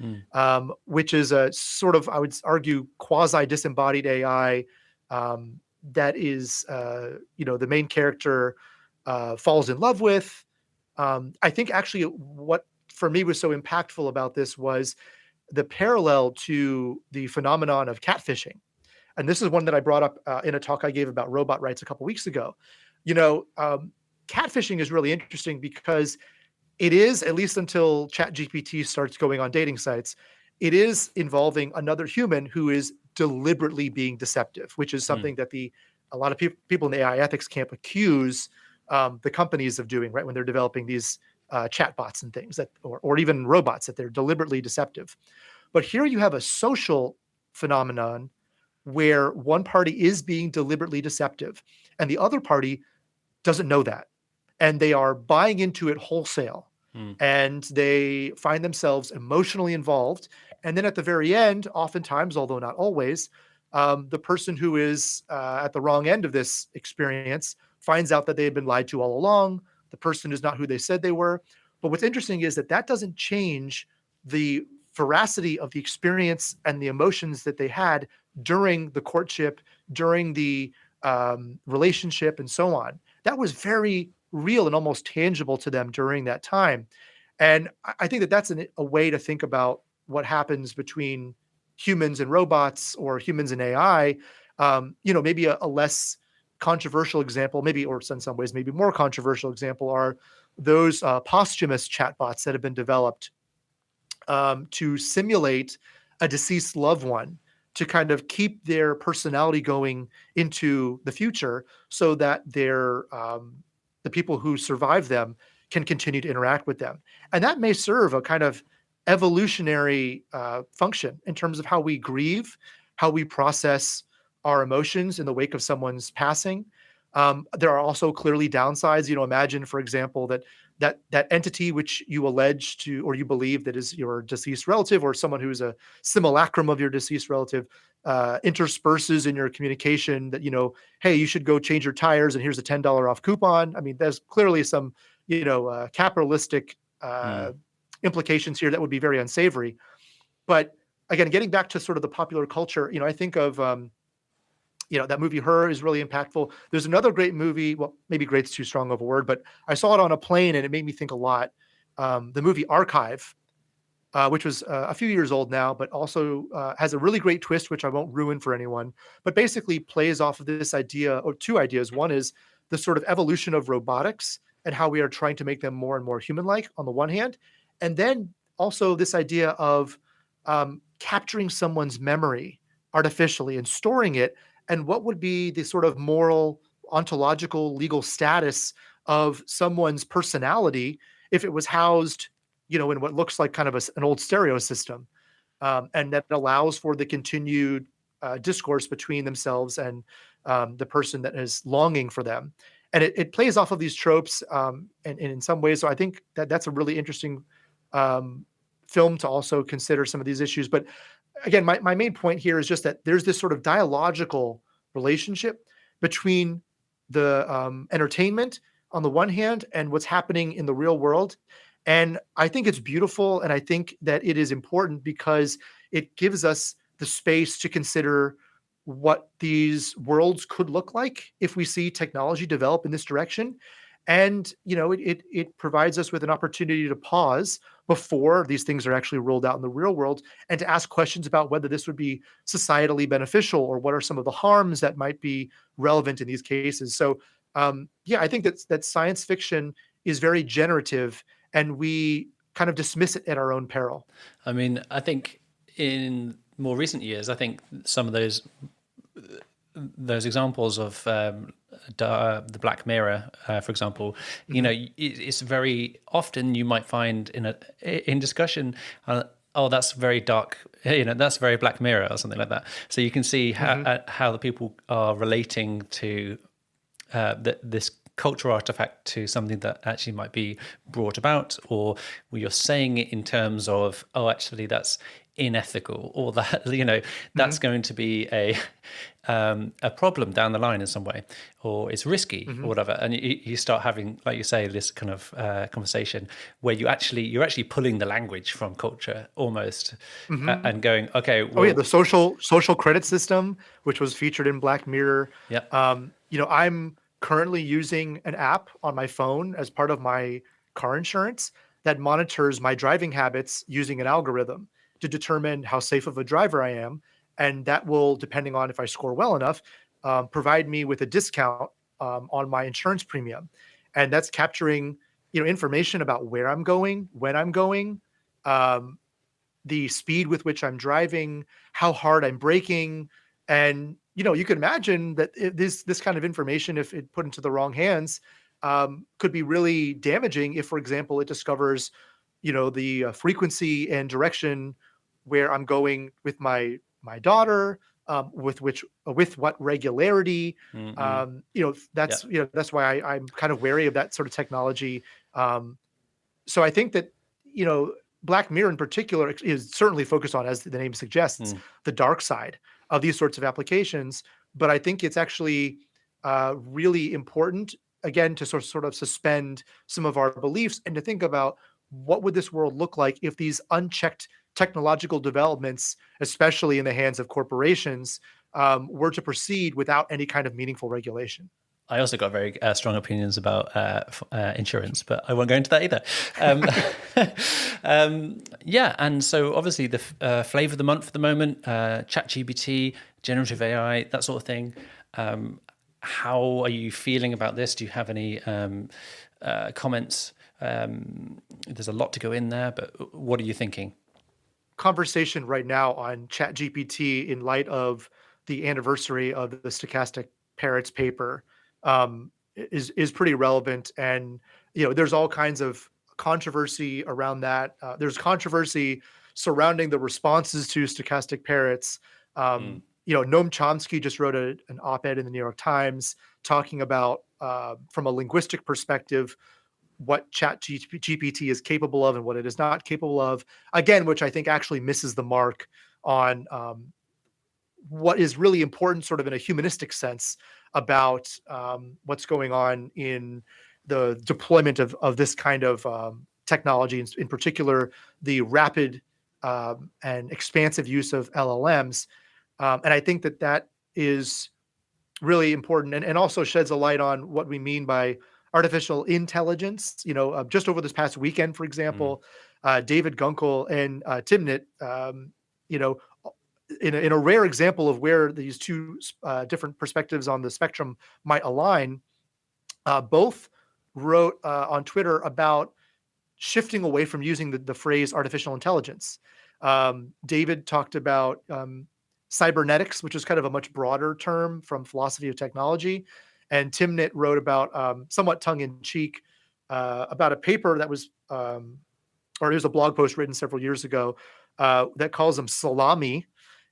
Mm. which is a sort of, I would argue, quasi disembodied AI that is, the main character falls in love with. I think actually what for me was so impactful about this was the parallel to the phenomenon of catfishing. And this is one that I brought up in a talk I gave about robot rights a couple weeks ago. You know, um, Catfishing is really interesting because it is, at least until ChatGPT starts going on dating sites, it is involving another human who is deliberately being deceptive, which is Mm. something that a lot of people in the AI ethics camp accuse the companies of doing, right, when they're developing these chatbots and things or even robots, that they're deliberately deceptive. But here you have a social phenomenon where one party is being deliberately deceptive and the other party doesn't know that. And they are buying into it wholesale. Mm. And they find themselves emotionally involved. And then at the very end, oftentimes, although not always, the person who is at the wrong end of this experience finds out that they had been lied to all along. The person is not who they said they were. But what's interesting is that doesn't change the veracity of the experience and the emotions that they had during the courtship, during the relationship, and so on. That was very real and almost tangible to them during that time. And I think that that's a way to think about what happens between humans and robots, or humans and AI. Maybe a less controversial example, maybe, or in some ways, maybe more controversial example, are those posthumous chatbots that have been developed to simulate a deceased loved one, to kind of keep their personality going into the future, so that the people who survive them can continue to interact with them. And that may serve a kind of evolutionary function in terms of how we grieve, how we process our emotions in the wake of someone's passing. There are also clearly downsides. Imagine, for example, that entity which you allege to, or you believe that is your deceased relative, or someone who's a simulacrum of your deceased relative, intersperses in your communication that, hey, you should go change your tires and here's a $10 off coupon. I mean, there's clearly some, capitalistic Mm. implications here that would be very unsavory. But again, getting back to sort of the popular culture, I think of, that movie Her is really impactful. There's another great movie. Well, maybe great's too strong of a word, but I saw it on a plane and it made me think a lot. The movie Archive, which was a few years old now, but also has a really great twist, which I won't ruin for anyone, but basically plays off of this idea, or two ideas. One is the sort of evolution of robotics and how we are trying to make them more and more human-like on the one hand. And then also this idea of capturing someone's memory artificially and storing it, and what would be the sort of moral, ontological, legal status of someone's personality if it was housed, in what looks like kind of an old stereo system, and that allows for the continued discourse between themselves and the person that is longing for them. And it plays off of these tropes, and in some ways. So I think that's a really interesting film to also consider some of these issues. But again, my main point here is just that there's this sort of dialogical relationship between the entertainment on the one hand and what's happening in the real world. And I think it's beautiful. And I think that it is important because it gives us the space to consider what these worlds could look like if we see technology develop in this direction. And, it provides us with an opportunity to pause before these things are actually rolled out in the real world, and to ask questions about whether this would be societally beneficial, or what are some of the harms that might be relevant in these cases. So Yeah, I think that science fiction is very generative, and we kind of dismiss it at our own peril. I mean, I think in more recent years, I think some of those examples of the Black Mirror, for example, you know, it's very often you might find in discussion, oh, that's very dark, you know, that's very Black Mirror or something like that. So you can see how the people are relating to this cultural artifact to something that actually might be brought about, or you're saying it in terms of, oh, actually that's unethical, or that, you know, that's going to be a problem down the line in some way, or it's risky or whatever. And you start having, like you say, this kind of conversation where you're actually pulling the language from culture almost, and going, okay, well, Oh yeah, the social credit system, which was featured in Black Mirror. yeah, I'm currently using an app on my phone as part of my car insurance that monitors my driving habits using an algorithm to determine how safe of a driver I am. And that will, depending on if I score well enough, provide me with a discount on my insurance premium. And that's capturing, information about where I'm going, when I'm going, um, the speed with which I'm driving, how hard I'm braking. And, you could imagine that this kind of information, if it put into the wrong hands, could be really damaging if, for example, it discovers, the frequency and direction where I'm going with my daughter, with what regularity. That's, yeah, that's why I'm kind of wary of that sort of technology. So I think that, Black Mirror in particular is certainly focused on, as the name suggests, the dark side of these sorts of applications. But I think it's actually really important, again, to sort of suspend some of our beliefs and to think about what would this world look like if these unchecked technological developments, especially in the hands of corporations, were to proceed without any kind of meaningful regulation. I also got very strong opinions about insurance, but I won't go into that either. Yeah, and so obviously the flavor of the month at the moment, ChatGPT, generative AI, that sort of thing. How are you feeling about this? Do you have any comments? There's a lot to go in there, but what are you thinking? Conversation right now on ChatGPT in light of the anniversary of the stochastic parrots paper is pretty relevant. And there's all kinds of controversy around that. There's controversy surrounding the responses to stochastic parrots. Noam Chomsky just wrote an op-ed in the New York Times talking about, from a linguistic perspective, what ChatGPT is capable of and what it is not capable of. Again, which I think actually misses the mark on what is really important, sort of in a humanistic sense, about what's going on in the deployment of this kind of technology, in particular, the rapid and expansive use of LLMs. And I think that is really important, and also sheds a light on what we mean by artificial intelligence. Just over this past weekend, for example, David Gunkel and Timnit, you know, in a rare example of where these two different perspectives on the spectrum might align, both wrote on Twitter about shifting away from using the phrase artificial intelligence. David talked about cybernetics, which is kind of a much broader term from philosophy of technology. And Timnit wrote about, somewhat tongue-in-cheek, about a paper that was, or it was a blog post written several years ago, that calls them salami.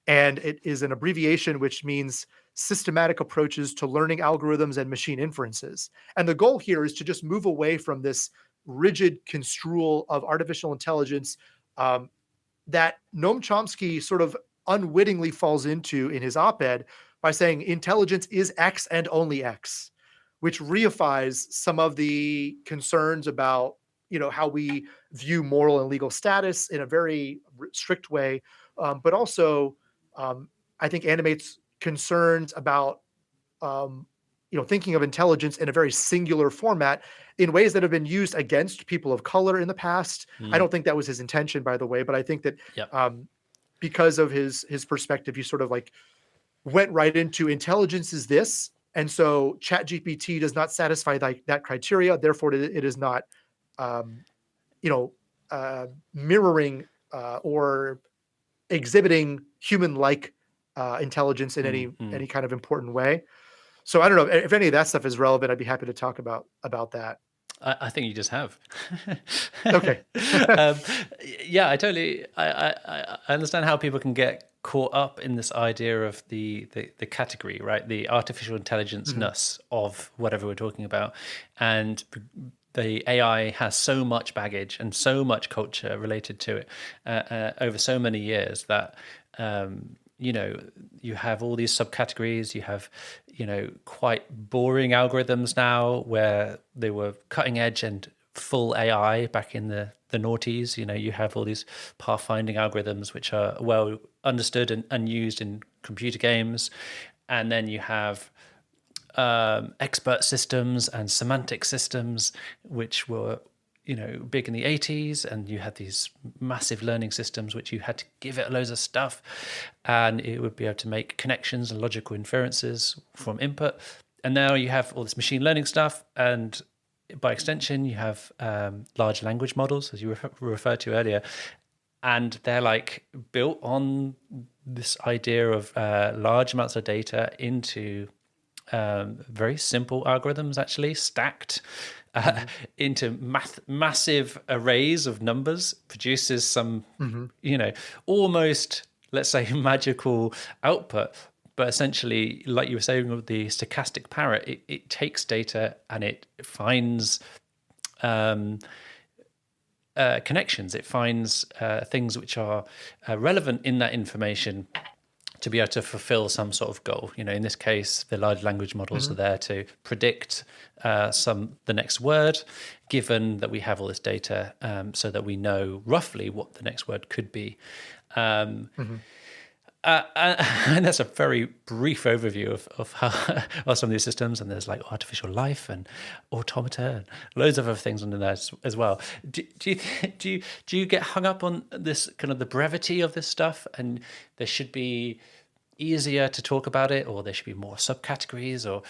And it is an abbreviation which means systematic approaches to learning algorithms and machine inferences. And the goal here is to just move away from this rigid construal of artificial intelligence that Noam Chomsky sort of unwittingly falls into in his op-ed by saying intelligence is X and only X, which reifies some of the concerns about, how we view moral and legal status in a very strict way, but also, I think, animates concerns about, thinking of intelligence in a very singular format in ways that have been used against people of color in the past. I don't think that was his intention, by the way, but I think that because of his perspective, he sort of like went right into intelligence is this, And so ChatGPT does not satisfy that criteria. Therefore, it is not, um, you know, mirroring or exhibiting human-like intelligence in Mm-hmm. any kind of important way. So I don't know if any of that stuff is relevant. I'd be happy to talk about that. I think you just have. Okay. um, yeah, I understand how people can get caught up in this idea of the category, right? The artificial intelligence Mhm. ness of whatever we're talking about. And the AI has so much baggage and so much culture related to it over so many years that you have all these subcategories. You have quite boring algorithms now where they were cutting edge and full AI back in the noughties. You have all these pathfinding algorithms which are well understood and used in computer games, and then you have expert systems and semantic systems, which were big in the 80s, and you had these massive learning systems which you had to give it loads of stuff and it would be able to make connections and logical inferences from input. And now you have all this machine learning stuff, and by extension you have large language models, as you referred to earlier, and they're like built on this idea of large amounts of data into very simple algorithms, actually stacked into massive arrays of numbers, produces some almost, let's say, magical output. But essentially, like you were saying with the stochastic parrot, it takes data and it finds connections. It finds things which are relevant in that information to be able to fulfill some sort of goal. In this case, the large language models are there to predict the next word, given that we have all this data, so that we know roughly what the next word could be. And that's a very brief overview of how of some of these systems. And there's like artificial life and automata and loads of other things under there as well. Do you get hung up on this kind of the brevity of this stuff, and there should be easier to talk about it, or there should be more subcategories, or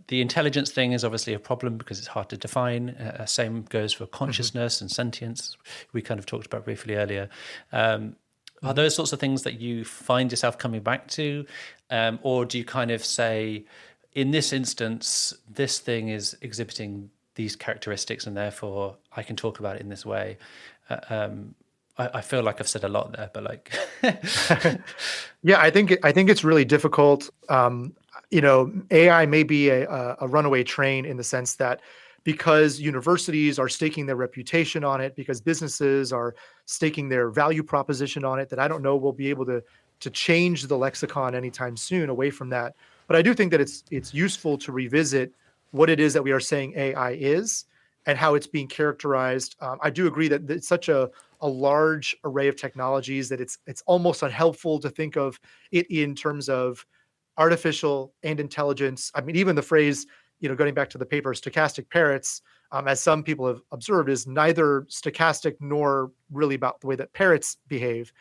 the intelligence thing is obviously a problem because it's hard to define. Same goes for consciousness and sentience. We kind of talked about briefly earlier. Are those sorts of things that you find yourself coming back to? Or do you kind of say, in this instance, this thing is exhibiting these characteristics and therefore I can talk about it in this way? I feel like I've said a lot there, but like... Yeah, I think it's really difficult. AI may be a runaway train in the sense that because universities are staking their reputation on it, because businesses are staking their value proposition on it, that I don't know we'll be able to change the lexicon anytime soon away from that. But I do think that it's useful to revisit what it is that we are saying AI is and how it's being characterized. I do agree that it's such a large array of technologies that it's almost unhelpful to think of it in terms of artificial and intelligence. I mean, even the phrase, going back to the paper, stochastic parrots, as some people have observed, is neither stochastic nor really about the way that parrots behave.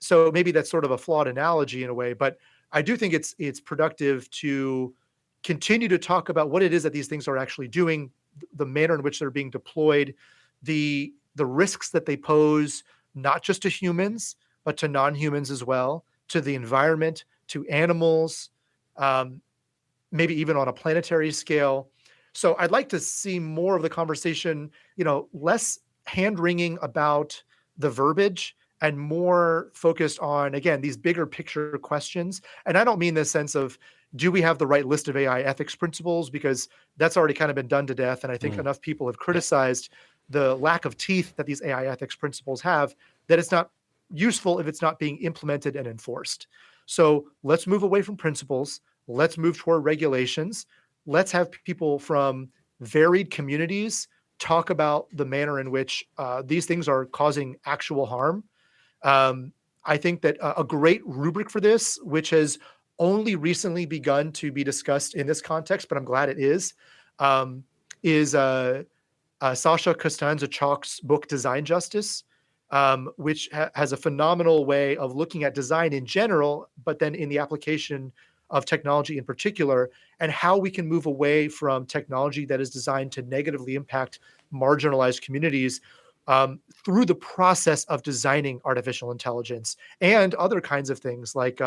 So maybe that's sort of a flawed analogy in a way, but I do think it's productive to continue to talk about what it is that these things are actually doing, the manner in which they're being deployed, the risks that they pose, not just to humans, but to non-humans as well, to the environment, to animals, maybe even on a planetary scale. So I'd like to see more of the conversation, less hand-wringing about the verbiage and more focused on, again, these bigger picture questions. And I don't mean this sense of, do we have the right list of AI ethics principles? Because that's already kind of been done to death. And I think enough people have criticized the lack of teeth that these AI ethics principles have, that it's not useful if it's not being implemented and enforced. So let's move away from principles. Let's move toward regulations. Let's have people from varied communities talk about the manner in which these things are causing actual harm. I think that a great rubric for this, which has only recently begun to be discussed in this context, but I'm glad it is Sasha Costanza-Chalk's book, Design Justice, which has a phenomenal way of looking at design in general, but then in the application of technology in particular, and how we can move away from technology that is designed to negatively impact marginalized communities through the process of designing artificial intelligence and other kinds of things like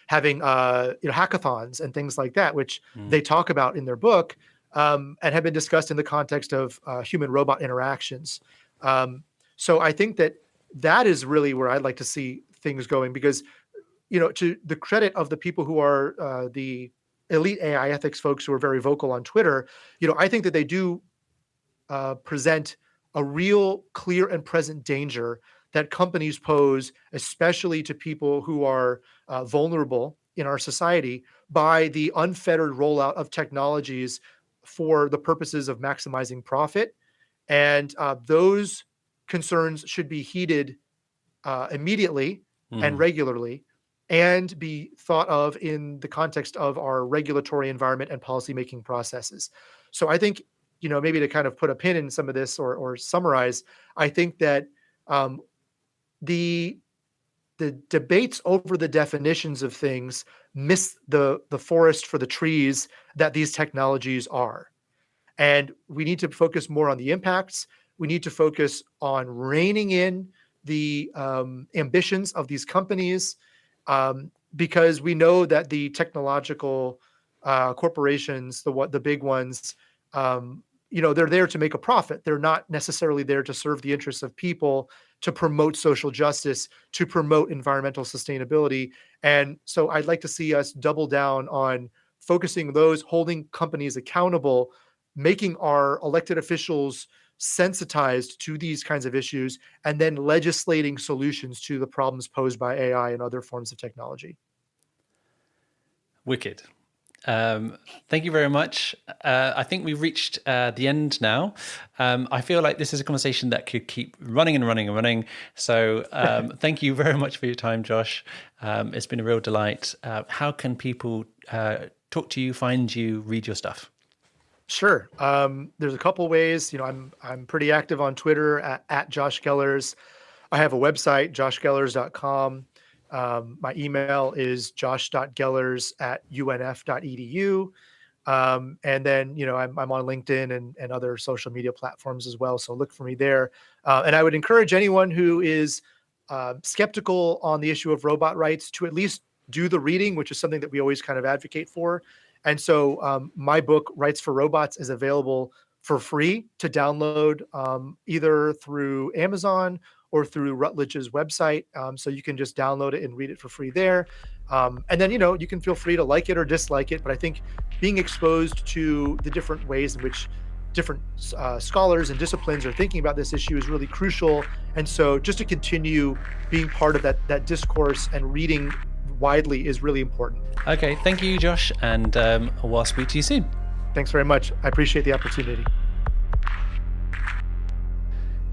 having hackathons and things like that, which they talk about in their book and have been discussed in the context of human-robot interactions. So I think that is really where I'd like to see things going, because to the credit of the people who are the elite AI ethics folks who are very vocal on Twitter, I think that they do present a real clear and present danger that companies pose, especially to people who are vulnerable in our society, by the unfettered rollout of technologies for the purposes of maximizing profit. And those concerns should be heeded immediately and regularly, and be thought of in the context of our regulatory environment and policymaking processes. So I think, maybe to kind of put a pin in some of this or summarize, I think that the debates over the definitions of things miss the forest for the trees that these technologies are. And we need to focus more on the impacts. We need to focus on reining in the ambitions of these companies, because we know that the technological corporations, the big ones, they're there to make a profit. They're not necessarily there to serve the interests of people, to promote social justice, to promote environmental sustainability. And so I'd like to see us double down on focusing those, holding companies accountable, making our elected officials sensitized to these kinds of issues, and then legislating solutions to the problems posed by AI and other forms of technology. Wicked. Thank you very much. I think we've reached the end now. I feel like this is a conversation that could keep running and running and running. So thank you very much for your time, Josh. It's been a real delight. How can people talk to you, find you, read your stuff? Sure. There's a couple ways. I'm pretty active on Twitter at Josh Gellers. I have a website, joshgellers.com. My email is josh.gellers@unf.edu. And then, I'm on LinkedIn and other social media platforms as well. So look for me there. And I would encourage anyone who is skeptical on the issue of robot rights to at least do the reading, which is something that we always kind of advocate for. And so my book, Rights for Robots, is available for free to download either through Amazon or through Rutledge's website. So you can just download it and read it for free there. And then, you can feel free to like it or dislike it. But I think being exposed to the different ways in which different scholars and disciplines are thinking about this issue is really crucial. And so just to continue being part of that discourse and reading widely is really important. Okay, thank you, Josh, and I'll speak to you soon. Thanks very much. I appreciate the opportunity.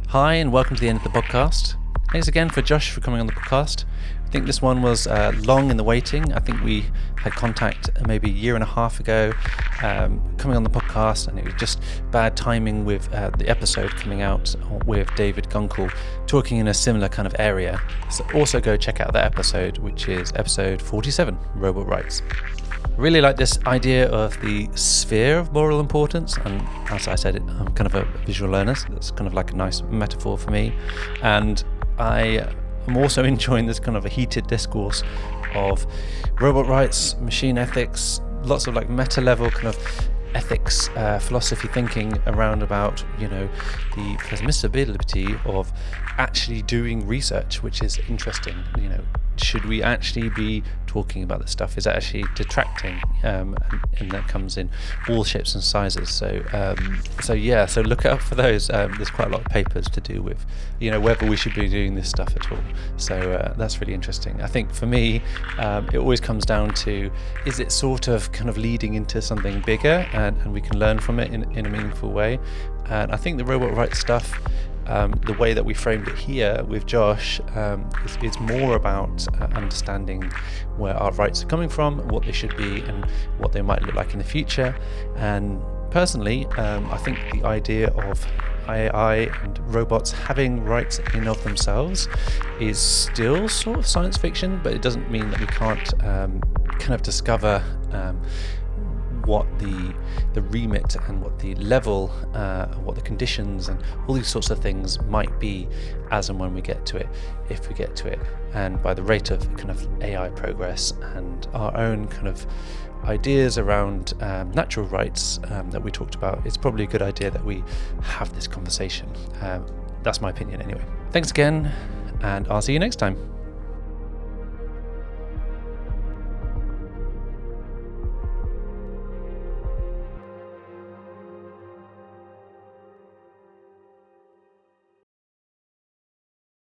Hi, and welcome to the end of the podcast. Thanks again for Josh for coming on the podcast. I think this one was long in the waiting. I think we had contact maybe a year and a half ago coming on the podcast, and it was just bad timing with the episode coming out with David Gunkel talking in a similar kind of area. So also go check out that episode, which is episode 47, Robot Rights. I really like this idea of the sphere of moral importance, and as I said, I'm kind of a visual learner, so that's kind of like a nice metaphor for me. And I'm also enjoying this kind of a heated discourse of robot rights, machine ethics, lots of like meta level kind of ethics, philosophy thinking around about, the permissibility of actually doing research, which is interesting. Should we actually be talking about this stuff? Is that actually detracting? And that comes in all shapes and sizes. So look out for those. There's quite a lot of papers to do with, whether we should be doing this stuff at all. So that's really interesting. I think for me, it always comes down to, is it sort of kind of leading into something bigger and we can learn from it in a meaningful way? And I think the robot rights stuff, the way that we framed it here with Josh, is more about understanding where our rights are coming from, what they should be, and what they might look like in the future. And personally, I think the idea of AI and robots having rights in and of themselves is still sort of science fiction, but it doesn't mean that we can't kind of discover what the remit and what the level, what the conditions and all these sorts of things might be as and when we get to it, if we get to it. And by the rate of kind of AI progress and our own kind of ideas around natural rights that we talked about, it's probably a good idea that we have this conversation. That's my opinion anyway. Thanks again, and I'll see you next time.